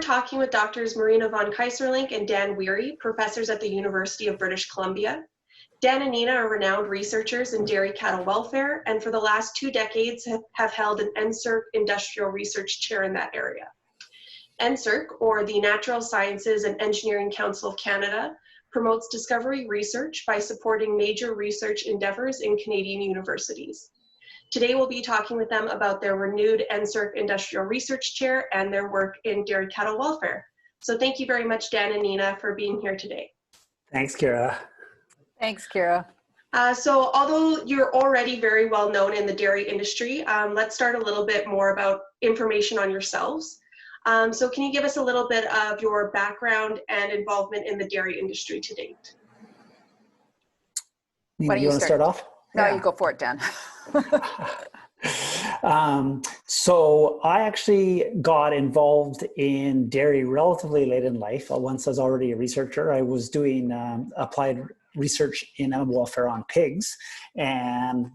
talking with Doctors Marina von Keyserlingk and Dan Weary, professors at the University of British Columbia. Dan and Nina are renowned researchers in dairy cattle welfare, and for the last 2 decades have held an NCRC Industrial Research Chair in that area. NCRC, or the Natural Sciences and Engineering Council of Canada, promotes discovery research by supporting major research endeavors in Canadian universities. Today we'll be talking with them about their renewed NCRC Industrial Research Chair and their work in dairy cattle welfare. So thank you very much, Dan and Nina, for being here today. Thanks, Kira. Thanks, Kira. So although you're already very well known in the dairy industry, let's start a little bit more about information on yourselves. So can you give us a little bit of your background and involvement in the dairy industry to date? Nina, you want to start off? No, you go for it, Dan. So I actually got involved in dairy relatively late in life. Once I was already a researcher, I was doing applied research in animal welfare on pigs, and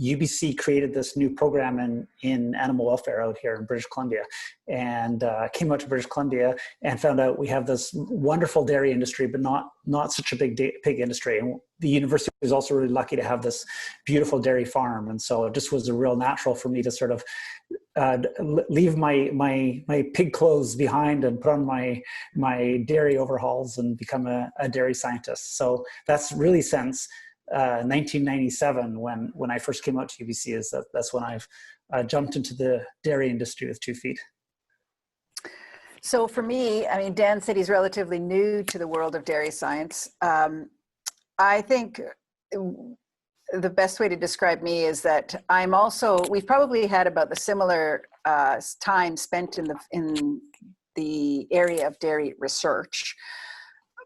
UBC created this new program in animal welfare out here in British Columbia, and came out to British Columbia and found out we have this wonderful dairy industry, but not such a big pig industry. And the university was also really lucky to have this beautiful dairy farm, and so it just was a real natural for me to sort of leave my pig clothes behind and put on my dairy overhauls and become a dairy scientist. So that's really since 1997 when I first came out to UBC. That's when I've jumped into the dairy industry with 2 feet. So for me, I mean, Dan said he's relatively new to the world of dairy science. I think the best way to describe me is that we've probably had about the similar time spent in the area of dairy research.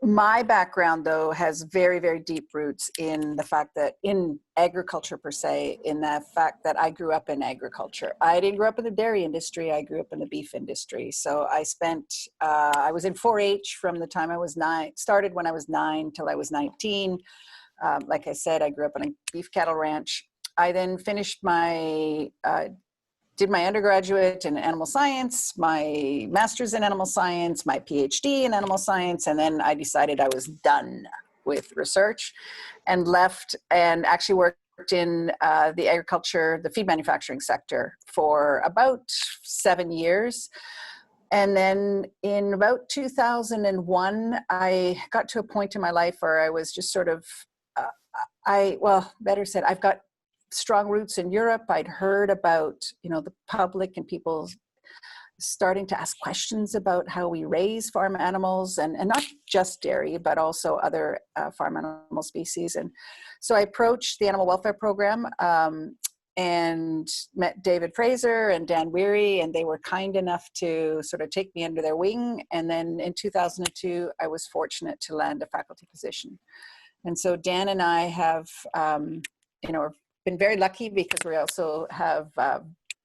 My background, though, has very, very deep roots in the fact that in agriculture per se, in the fact that I grew up in agriculture. I didn't grow up in the dairy industry. I grew up in the beef industry. So I was in 4-H from the time I was 9, started when I was 9 till I was 19. Like I said, I grew up on a beef cattle ranch. I then finished did my undergraduate in animal science, my master's in animal science, my PhD in animal science, and then I decided I was done with research and left and actually worked in the agriculture, the feed manufacturing sector for about 7 years. And then in about 2001, I got to a point in my life where I was just sort of, I've got strong roots in Europe. I'd heard about, the public and people starting to ask questions about how we raise farm animals and not just dairy, but also other farm animal species. And so I approached the animal welfare program and met David Fraser and Dan Weary, and they were kind enough to sort of take me under their wing. And then in 2002, I was fortunate to land a faculty position. And so Dan and I have, been very lucky because we also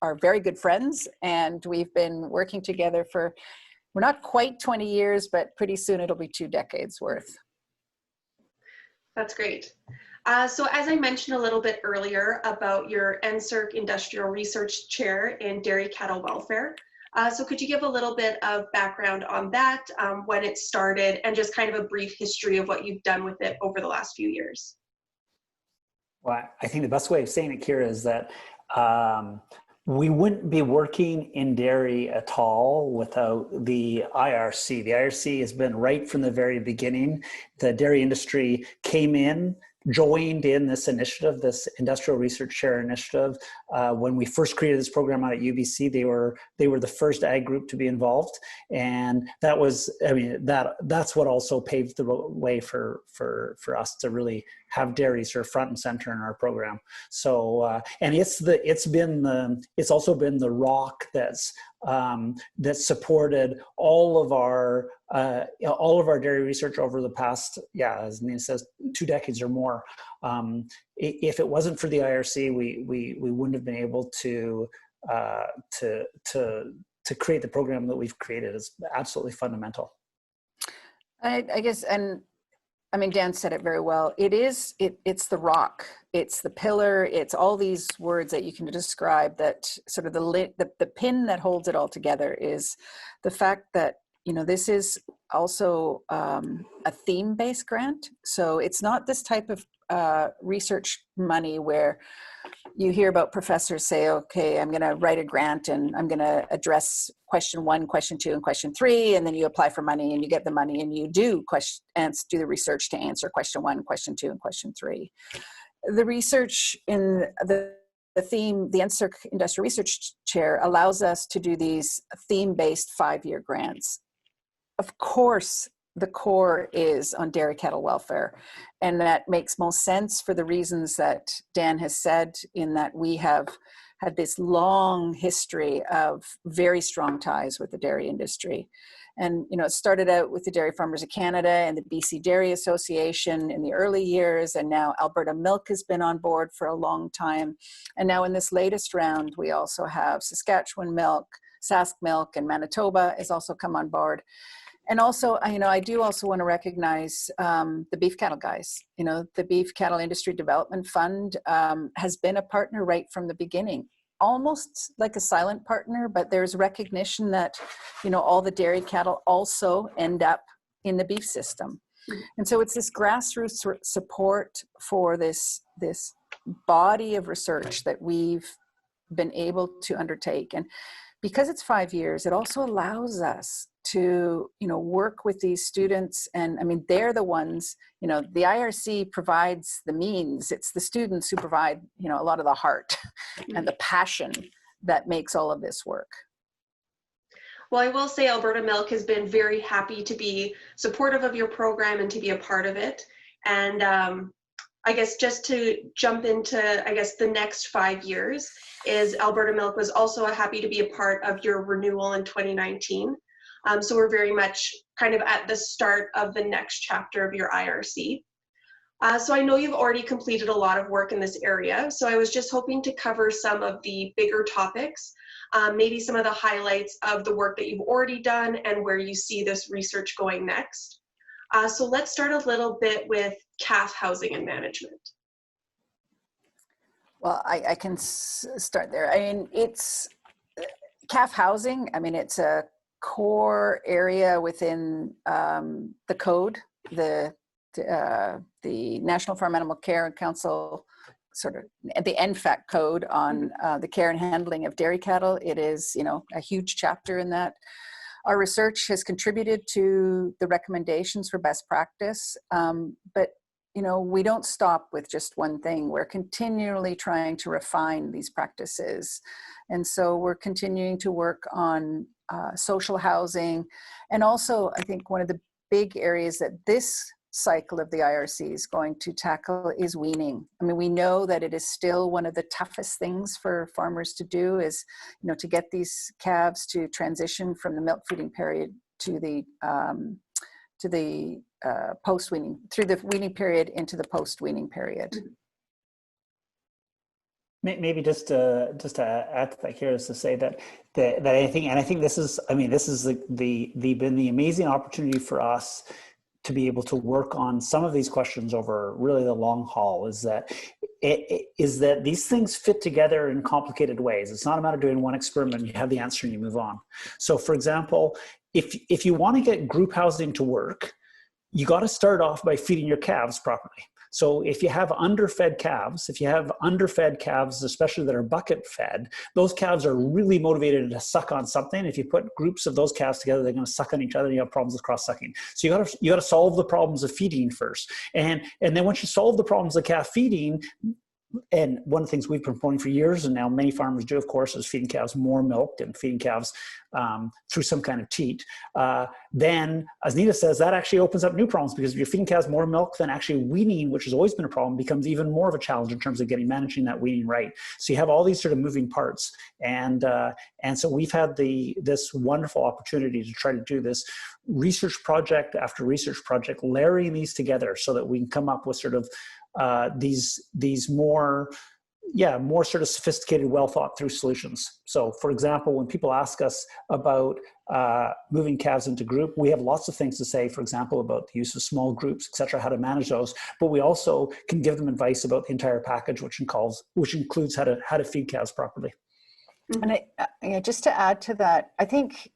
are very good friends, and we've been working together we're not quite 20 years, but pretty soon it'll be 2 decades worth. That's great. So as I mentioned a little bit earlier about your NCRC Industrial Research Chair in dairy cattle welfare, so could you give a little bit of background on that, when it started, and just kind of a brief history of what you've done with it over the last few years? Well, I think the best way of saying it, Kira, is that we wouldn't be working in dairy at all without the IRC. The IRC has been right from the very beginning. The dairy industry came in, joined in this initiative, this Industrial Research Chair initiative. When we first created this program out at UBC, they were the first ag group to be involved, and that was, that's what also paved the way for us to really have dairy sort of front and center in our program. So, and it's also been the rock that's supported all of our dairy research over the past, as Nina says, 2 decades or more. If it wasn't for the IRC, we wouldn't have been able to create the program that we've created. It's absolutely fundamental. I guess, and I mean, Dan said it very well. It's the rock, it's the pillar, it's all these words that you can describe that sort of the pin that holds it all together is the fact that, you know, this is also a theme-based grant. So it's not this type of research money where you hear about professors say, okay, I'm going to write a grant and I'm going to address question 1, question 2, and question 3, and then you apply for money and you get the money and you do the research to answer question 1, question 2, and question 3. The research in the theme, the NCRC Industrial Research Chair allows us to do these theme-based 5-year grants. Of course, the core is on dairy cattle welfare. And that makes most sense for the reasons that Dan has said, in that we have had this long history of very strong ties with the dairy industry. And, you know, it started out with the Dairy Farmers of Canada and the BC Dairy Association in the early years. And now Alberta Milk has been on board for a long time. And now in this latest round, we also have Saskatchewan Milk, Sask Milk, and Manitoba has also come on board. And also, you know, I do also want to recognize the beef cattle guys. You know, the Beef Cattle Industry Development Fund has been a partner right from the beginning, almost like a silent partner, but there's recognition that, you know, all the dairy cattle also end up in the beef system. And so it's this grassroots support for this body of research that we've been able to undertake. And because it's 5 years, it also allows us to, you know, work with these students. And I mean, they're the ones, you know, the IRC provides the means. It's the students who provide, you know, a lot of the heart and the passion that makes all of this work. Well, I will say Alberta Milk has been very happy to be supportive of your program and to be a part of it. And I guess just to jump into, I guess, the next 5 years is Alberta Milk was also happy to be a part of your renewal in 2019. So we're very much kind of at the start of the next chapter of your IRC. So I know you've already completed a lot of work in this area. So I was just hoping to cover some of the bigger topics, maybe some of the highlights of the work that you've already done and where you see this research going next. So let's start a little bit with CAF Housing Management. Well, I can start there. I mean, it's CAF Housing. I mean, it's a core area within the code, the National Farm Animal Care Council, sort of the NFAC code on the care and handling of dairy cattle. It is, you know, a huge chapter in that. Our research has contributed to the recommendations for best practice, but you know, we don't stop with just one thing. We're continually trying to refine these practices. And so we're continuing to work on social housing. And also, I think one of the big areas that this cycle of the IRC is going to tackle is weaning. I mean, we know that it is still one of the toughest things for farmers to do is, you know, to get these calves to transition from the milk feeding period to the post-weaning, through the weaning period into the post-weaning period. Maybe just to add to that here is to say that I think this is, I mean, this is been the amazing opportunity for us to be able to work on some of these questions over really the long haul, is that these things fit together in complicated ways. It's not a matter of doing one experiment, you have the answer and you move on. So for example, if you want to get group housing to work, you got to start off by feeding your calves properly. So if you have underfed calves, especially that are bucket fed, those calves are really motivated to suck on something. If you put groups of those calves together, they're going to suck on each other and you have problems with cross sucking. So you got to solve the problems of feeding first. And then once you solve the problems of calf feeding, and one of the things we've been promoting for years, and now many farmers do, of course, is feeding calves more milk and feeding calves through some kind of teat. Then, as Nita says, that actually opens up new problems, because if you're feeding calves more milk, then actually weaning, which has always been a problem, becomes even more of a challenge in terms of managing that weaning right. So you have all these sort of moving parts, and so we've had this wonderful opportunity to try to do this research project after research project, layering these together so that we can come up with sort of these more more sort of sophisticated, well thought through solutions. So for example, when people ask us about moving calves into group, we have lots of things to say, for example, about the use of small groups, et cetera, how to manage those. But we also can give them advice about the entire package, which includes how to feed calves properly. And just to add to that, I think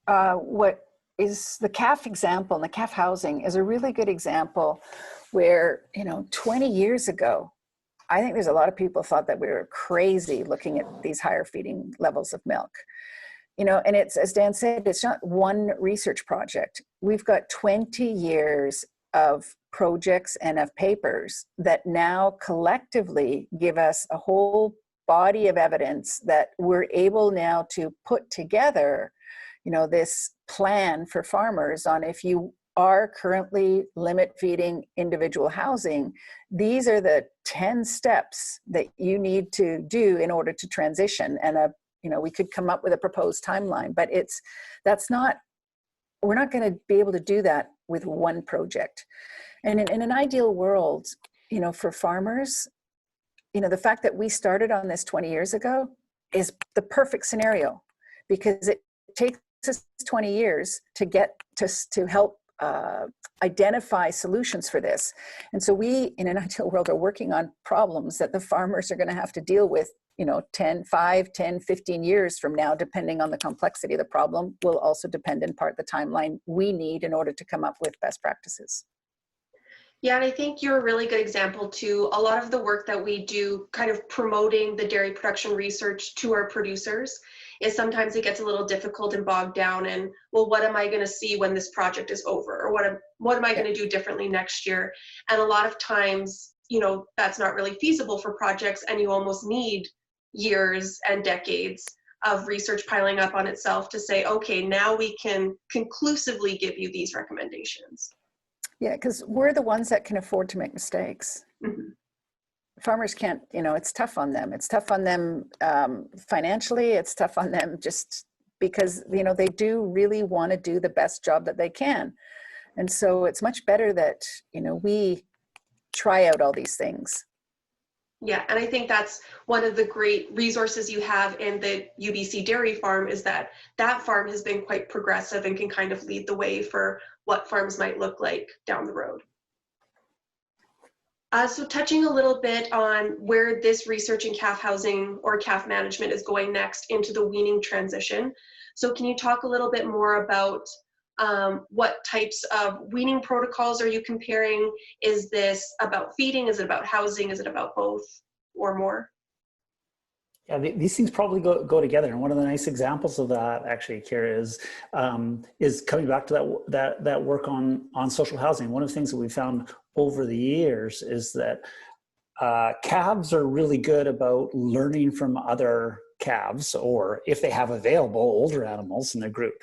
what is the CAF example, and the CAF housing is a really good example where, 20 years ago, I think there's a lot of people thought that we were crazy looking at these higher feeding levels of milk. And it's, as Dan said, it's not one research project. We've got 20 years of projects and of papers that now collectively give us a whole body of evidence that we're able now to put together, this plan for farmers on, if you are currently limit feeding individual housing, these are the 10 steps that you need to do in order to transition. And we could come up with a proposed timeline, but we're not going to be able to do that with one project. And in an ideal world, for farmers, the fact that we started on this 20 years ago is the perfect scenario, because it takes us 20 years to get to help identify solutions for this. And so we, in an ideal world, are working on problems that the farmers are going to have to deal with, 5, 10, 15 years from now, depending on the complexity of the problem, will also depend in part the timeline we need in order to come up with best practices. Yeah, and I think you're a really good example too. A lot of the work that we do kind of promoting the dairy production research to our producers is sometimes it gets a little difficult and bogged down in, well, what am I going to see when this project is over? Or what am I going to do differently next year? And a lot of times, that's not really feasible for projects, and you almost need years and decades of research piling up on itself to say, okay, now we can conclusively give you these recommendations. Yeah, because we're the ones that can afford to make mistakes. Mm-hmm. Farmers can't, it's tough on them. It's tough on them financially. It's tough on them just because, they do really want to do the best job that they can. And so it's much better that, we try out all these things. Yeah, and I think that's one of the great resources you have in the UBC dairy farm, is that farm has been quite progressive and can kind of lead the way for what farms might look like down the road. So touching a little bit on where this research in CAF housing or CAF management is going next into the weaning transition. So can you talk a little bit more about what types of weaning protocols are you comparing? Is this about feeding? Is it about housing? Is it about both or more? Yeah, these things probably go together. And one of the nice examples of that, actually, Kira, is coming back to that work on social housing. One of the things that we found over the years is that calves are really good about learning from other calves, or if they have available older animals in their group.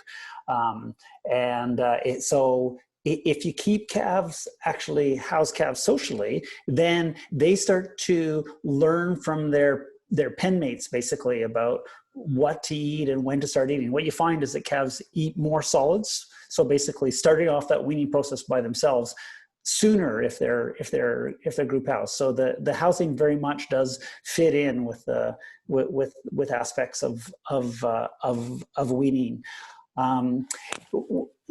So if you keep calves, actually house calves socially, then they start to learn from their pen mates, basically, about what to eat and when to start eating. What you find is that calves eat more solids. So basically starting off that weaning process by themselves sooner if they're group house. So the housing very much does fit in with aspects of weaning.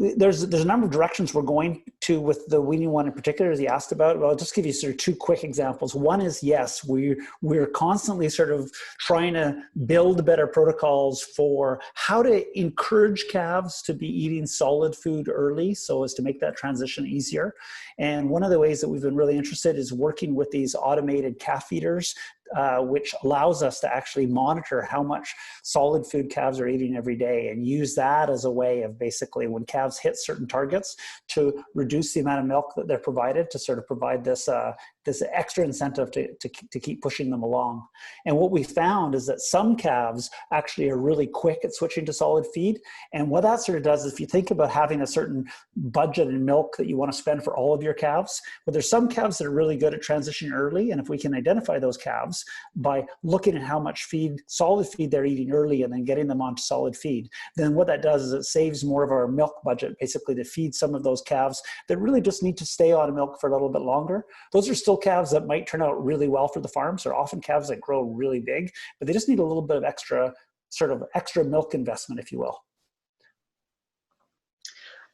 There's a number of directions we're going to with the weaning one in particular, as you asked about. Well, I'll just give you sort of two quick examples. One is, yes, we're constantly sort of trying to build better protocols for how to encourage calves to be eating solid food early so as to make that transition easier. And one of the ways that we've been really interested is working with these automated calf feeders, which allows us to actually monitor how much solid food calves are eating every day, and use that as a way of basically, when calves hit certain targets, to reduce the amount of milk that they're provided, to sort of provide this extra incentive to keep pushing them along. And what we found is that some calves actually are really quick at switching to solid feed. And what that sort of does is, if you think about having a certain budget in milk that you want to spend for all of your calves, but there's some calves that are really good at transitioning early. And if we can identify those calves, calves by looking at how much feed, solid feed they're eating early and then getting them onto solid feed. Then what that does is it saves more of our milk budget, basically, to feed some of those calves that really just need to stay on milk for a little bit longer. Those are still calves that might turn out really well for the farms. They're often calves that grow really big, but they just need a little bit of extra milk investment, if you will.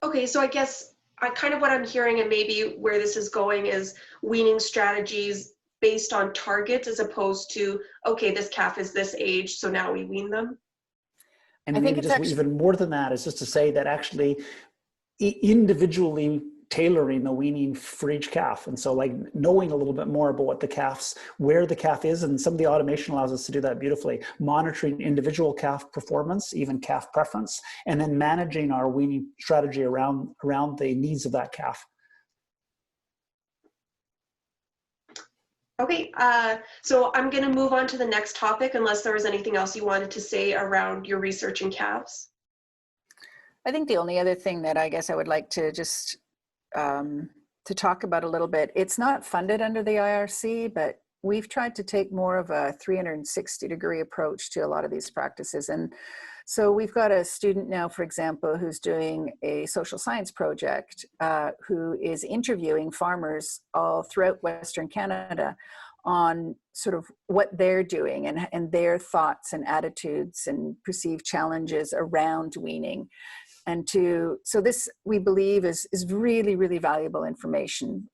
Okay, so I guess kind of what I'm hearing, and maybe where this is going, is weaning strategies based on targets as opposed to, okay, this calf is this age, so now we wean them. And maybe just even more than that is just to say that actually individually tailoring the weaning for each calf. And so like knowing a little bit more about what the calf's, where the calf is, and some of the automation allows us to do that beautifully, monitoring individual calf performance, even calf preference, and then managing our weaning strategy around the needs of that calf. Okay, so I'm going to move on to the next topic, unless there was anything else you wanted to say around your research in calves. I think the only other thing that I guess I would like to just to talk about a little bit, it's not funded under the IRC, but we've tried to take more of a 360-degree approach to a lot of these practices. And so we've got a student now, for example, who's doing a social science project, who is interviewing farmers all throughout Western Canada on sort of what they're doing and their thoughts and attitudes and perceived challenges around weaning. And so this, we believe, is really, really valuable information.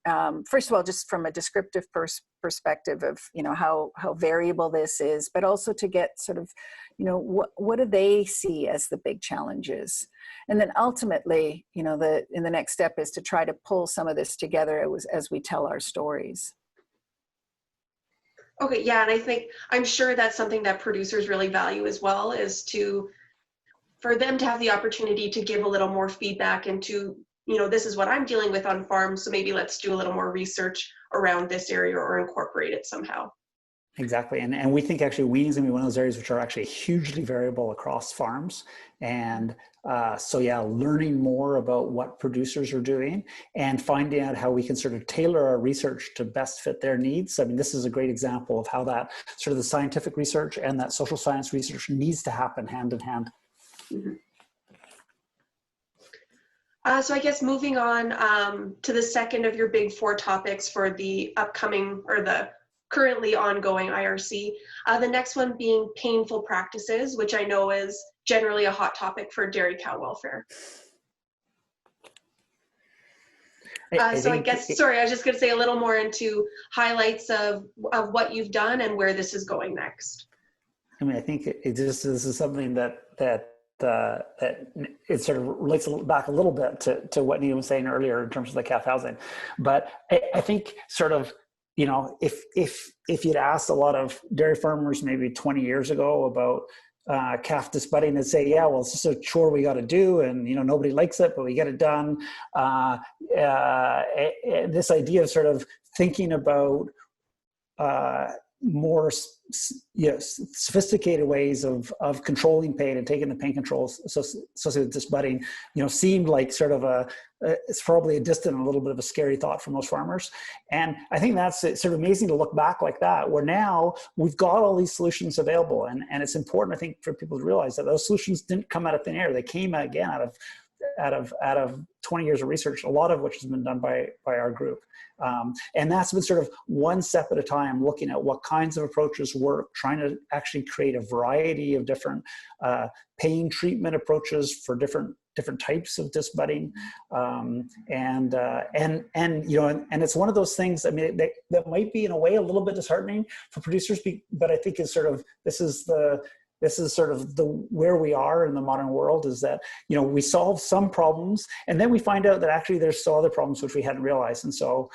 First of all, just from a descriptive perspective of, how variable this is, but also to get sort of, what do they see as the big challenges? And then ultimately, in the next step is to try to pull some of this together as we tell our stories. Okay, yeah, and I'm sure that's something that producers really value as well, is for them to have the opportunity to give a little more feedback into, this is what I'm dealing with on farm, so maybe let's do a little more research around this area or incorporate it somehow. Exactly, and we think actually weaning is going to be one of those areas which are actually hugely variable across farms. And so yeah, learning more about what producers are doing and finding out how we can sort of tailor our research to best fit their needs. I mean, this is a great example of how that sort of the scientific research and that social science research needs to happen hand in hand. Mm-hmm. So I guess moving on to the second of your big four topics for the upcoming or the currently ongoing IRC, the next one being painful practices, which I know is generally a hot topic for dairy cow welfare. So I guess, sorry, I was just going to say a little more into highlights of what you've done and where this is going next. I mean, I think this is something that it sort of relates back a little bit to what Nina was saying earlier in terms of the calf housing. But I think sort of, if you'd asked a lot of dairy farmers maybe 20 years ago about calf disbudding, they'd say, yeah, well, it's just a chore we got to do, and nobody likes it, but we get it done. This idea of sort of thinking about more sophisticated ways of controlling pain and taking the pain controls associated with disbudding, seemed like sort of it's probably a distant and a little bit of a scary thought for most farmers. And I think that's sort of amazing to look back like that, where now we've got all these solutions available. And it's important, I think, for people to realize that those solutions didn't come out of thin air. They came again out of 20 years of research, a lot of which has been done by our group. And that's been sort of one step at a time, looking at what kinds of approaches work, trying to actually create a variety of different pain treatment approaches for different types of disbudding. And it's one of those things, I mean, that might be in a way a little bit disheartening for producers, but I think is sort of, this is sort of where we are in the modern world, is that, we solve some problems and then we find out that actually there's still other problems which we hadn't realized. And so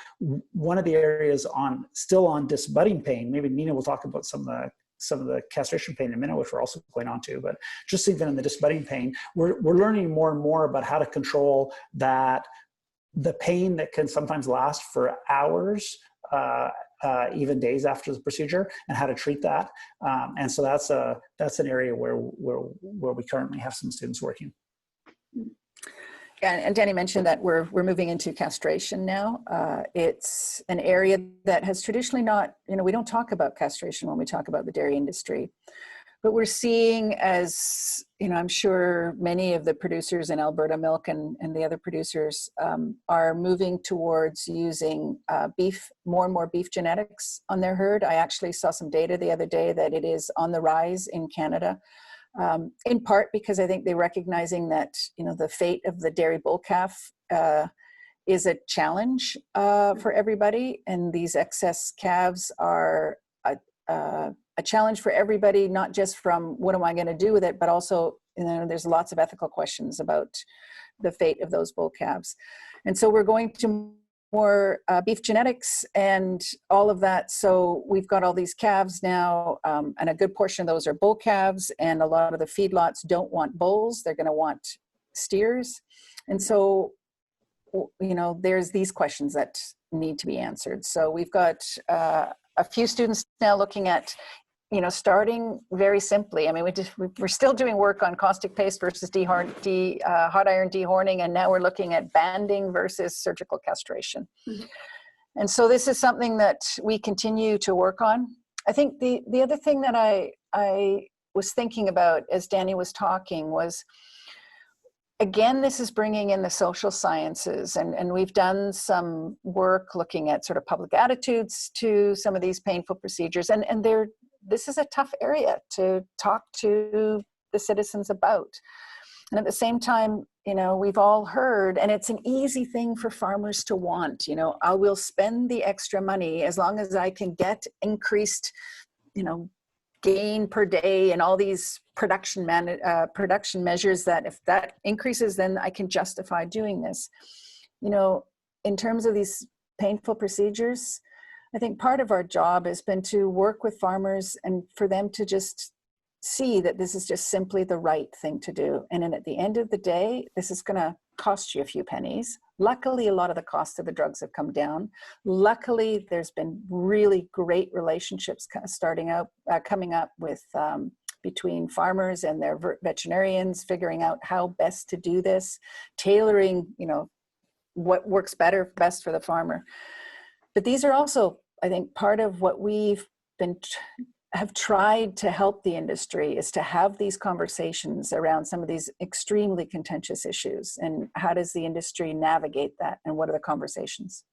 one of the areas still on disbudding pain, maybe Nina will talk about some of the castration pain in a minute, which we're also going on to, but just even in the disbudding pain, we're learning more and more about how to control the pain that can sometimes last for hours, even days after the procedure, and how to treat that. And so that's an area where we currently have some students working. And Danny mentioned that we're moving into castration now. It's an area that has traditionally not, we don't talk about castration when we talk about the dairy industry. But we're seeing, as I'm sure many of the producers in Alberta Milk and the other producers are moving towards using more and more beef genetics on their herd. I actually saw some data the other day that it is on the rise in Canada, in part because I think they're recognizing that the fate of the dairy bull calf is a challenge for everybody, and these excess calves are a challenge for everybody, not just from what am I going to do with it, but also there's lots of ethical questions about the fate of those bull calves. And so we're going to more beef genetics and all of that. So we've got all these calves now, and a good portion of those are bull calves, and a lot of the feedlots don't want bulls. They're going to want steers. And so, there's these questions that need to be answered. So we've got a few students now looking at, starting very simply. I mean, we're still doing work on caustic paste versus hot iron dehorning, and now we're looking at banding versus surgical castration. Mm-hmm. And so this is something that we continue to work on. I think the other thing that I was thinking about as Danny was talking was, again, this is bringing in the social sciences, and we've done some work looking at sort of public attitudes to some of these painful procedures, and this is a tough area to talk to the citizens about. And at the same time, we've all heard, and it's an easy thing for farmers to want, I will spend the extra money as long as I can get increased, gain per day and all these production measures, that if that increases, then I can justify doing this. In terms of these painful procedures, I think part of our job has been to work with farmers and for them to just see that this is just simply the right thing to do. And then at the end of the day, this is going to cost you a few pennies. Luckily, a lot of the cost of the drugs have come down. Luckily, there's been really great relationships coming up with between farmers and their veterinarians, figuring out how best to do this, tailoring, what works best for the farmer. But these are also, I think, part of what we've have tried to help the industry is to have these conversations around some of these extremely contentious issues, and how does the industry navigate that, and what are the conversations?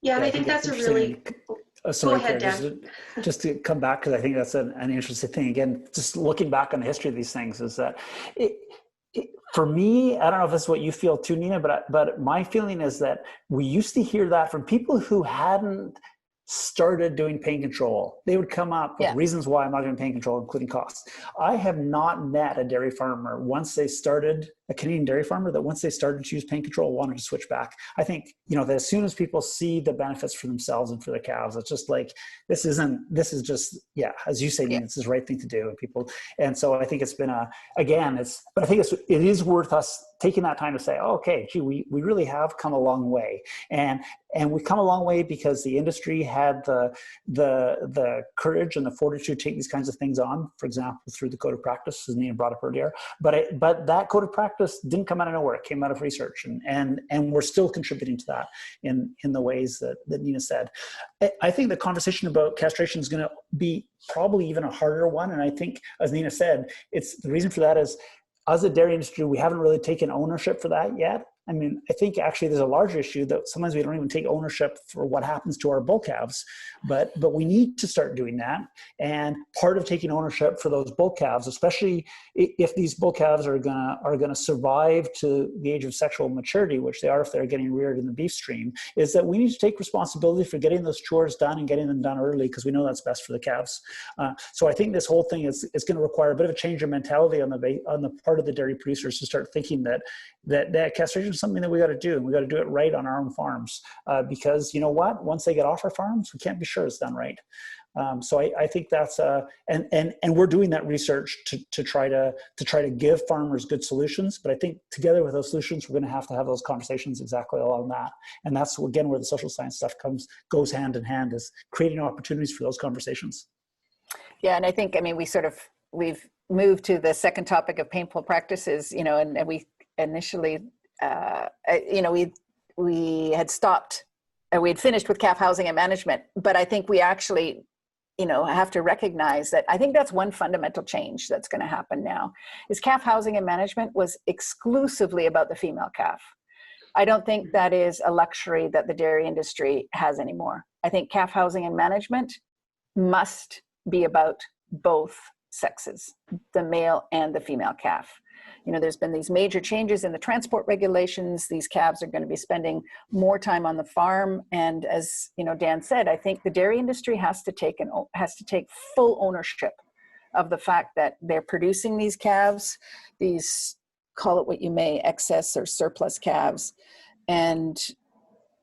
Yeah, and I think that's a really... Sorry, go ahead, Dan. Just to come back, because I think that's an interesting thing. Again, just looking back on the history of these things, is that for me, I don't know if it's what you feel too, Nina, but my feeling is that we used to hear that from people who hadn't started doing pain control. They would come up with reasons why I'm not doing pain control, including costs. I have not met a dairy farmer a Canadian dairy farmer that once they started to use pain control wanted to switch back. I think, that as soon as people see the benefits for themselves and for their calves, it's just like, this is just, as you say, Nina, it's the right thing to do. And so I think it's been but I think it is worth us taking that time to say, oh, okay, gee, we really have come a long way. And we've come a long way because the industry had the courage and the fortitude to take these kinds of things on, for example, through the code of practice, as Nina brought up earlier. But that code of practice didn't come out of nowhere. It came out of research. And we're still contributing to that in the ways that Nina said. I think the conversation about castration is going to be probably even a harder one. And I think, as Nina said, the reason for that is, as a dairy industry, we haven't really taken ownership for that yet. I mean, I think actually there's a larger issue that sometimes we don't even take ownership for what happens to our bull calves, but we need to start doing that. And part of taking ownership for those bull calves, especially if these bull calves are gonna survive to the age of sexual maturity, which they are if they're getting reared in the beef stream, is that we need to take responsibility for getting those chores done and getting them done early, because we know that's best for the calves. So I think this whole thing is going to require a bit of a change in mentality on the part of the dairy producers to start thinking that castration is something that we got to do, and we got to do it right on our own farms, because you know what? Once they get off our farms, we can't be sure it's done right. So I think that's and we're doing that research to try to give farmers good solutions. But I think together with those solutions, we're going to have those conversations exactly along that. And that's again where the social science stuff goes hand in hand, is creating opportunities for those conversations. Yeah, and I think, I mean, we've moved to the second topic of painful practices, and we initially, we had stopped, we had finished with CAF Housing and Management, but I think we actually, have to recognize that I think that's one fundamental change that's going to happen now, is CAF Housing and Management was exclusively about the female CAF. I don't think that is a luxury that the dairy industry has anymore. I think CAF Housing and Management must be about both sexes, the male and the female CAF. There's been these major changes in the transport regulations. These calves are going to be spending more time on the farm. And as Dan said, I think the dairy industry has to take full ownership of the fact that they're producing these calves, these, call it what you may, excess or surplus calves. And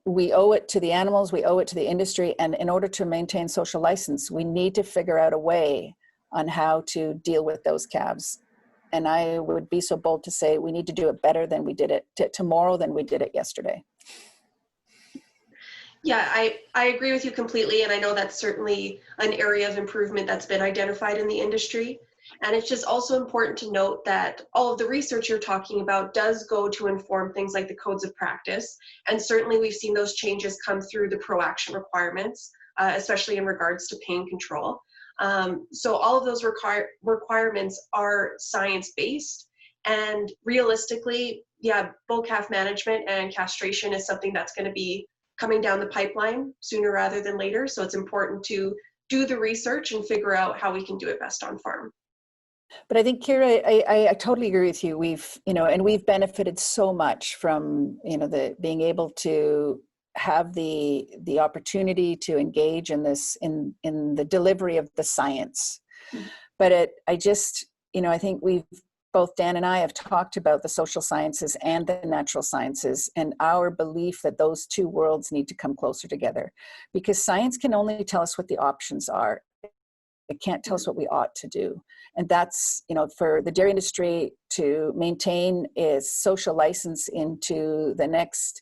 we owe it to the animals, we owe it to the industry. And in order to maintain social license, we need to figure out a way on how to deal with those calves. And I would be so bold to say we need to do it better than we did it tomorrow than we did it yesterday. Yeah, I agree with you completely. And I know that's certainly an area of improvement that's been identified in the industry. And it's just also important to note that all of the research you're talking about does go to inform things like the codes of practice. And certainly we've seen those changes come through the pro-action requirements, especially in regards to pain control. So all of those requirements are science-based, and realistically, bull calf management and castration is something that's going to be coming down the pipeline sooner rather than later. So it's important to do the research and figure out how we can do it best on farm. But I think, Kira, I totally agree with you. We've benefited so much from, the being able to have the opportunity to engage in this, in the delivery of the science. But I think both Dan and I have talked about the social sciences and the natural sciences, and our belief that those two worlds need to come closer together, because science can only tell us what the options are. It can't tell us what we ought to do. And that's, for the dairy industry to maintain its social license into the next,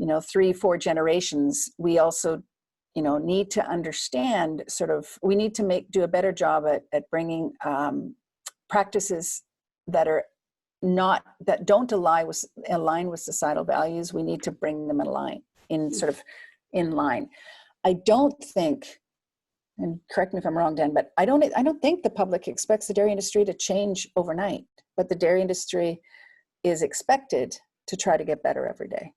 3-4 generations, we also, need to understand we need to do a better job at bringing practices that don't align with societal values. We need to bring them in line. I don't think, and correct me if I'm wrong, Dan, but I don't think the public expects the dairy industry to change overnight, but the dairy industry is expected to try to get better every day.